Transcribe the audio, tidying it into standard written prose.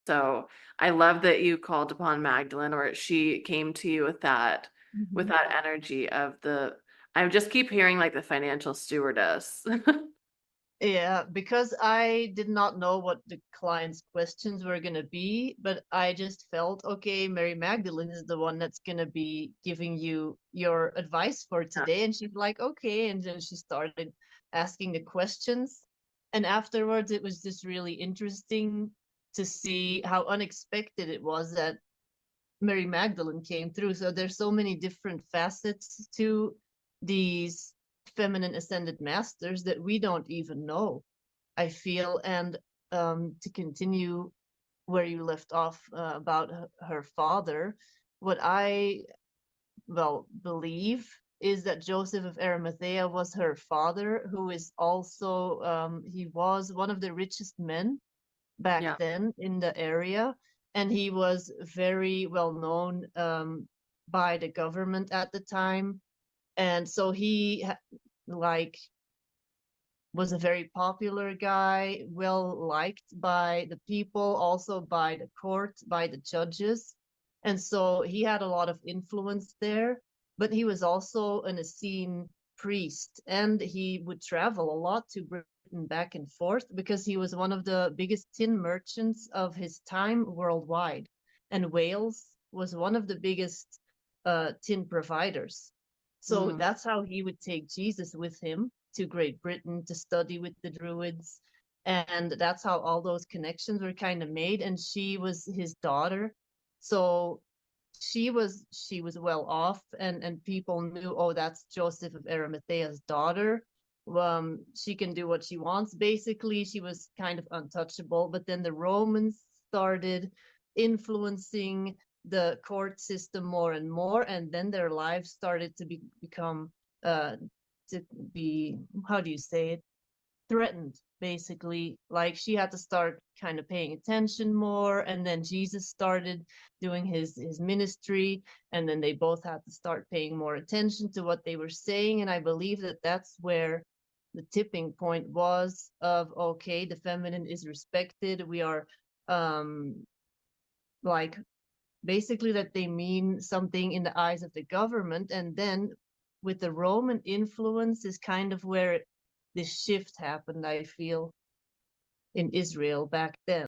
So I love that you called upon Magdalene, or she came to you with Mhm. that energy of the I just keep hearing like the financial stewardess. Yeah, because I did not know what the client's questions were gonna be, but I just felt, okay, Mary Magdalene is the one that's gonna be giving you your advice for Yeah. today. And she's like, okay. And then she started asking the questions. And afterwards, it was just really interesting to see how unexpected it was that Mary Magdalene came through. So there's so many different facets to these feminine ascended masters that we don't even know, I feel. And to continue where you left off about her father, what I, well, believe is that Joseph of Arimathea was her father, who is also, he was one of the richest men back Yeah. then in the area, and he was very well known by the government at the time. And so like was a very popular guy, well liked by the people, also by the court, by the judges. And so he had a lot of influence there, but he was also an Essene priest, and he would travel a lot to Britain back and forth because he was one of the biggest tin merchants of his time worldwide. And Wales was one of the biggest tin providers. So Mm. that's how he would take Jesus with him to Great Britain to study with the Druids. And that's how all those connections were kind of made. And she was his daughter. So she was well off, and people knew, oh, that's Joseph of Arimathea's daughter. She can do what she wants. Basically, she was kind of untouchable. But then the Romans started influencing the court system more and more, and then their lives started to become uh to be, how do you say it, threatened, basically. Like she had to start kind of paying attention more, and then Jesus started doing his ministry, and then they both had to start paying more attention to what they were saying. And I believe that that's where the tipping point was of, okay, the feminine is respected. We are like, basically, that they mean something in the eyes of the government. And then with the Roman influence is kind of where this shift happened, I feel, in Israel back then.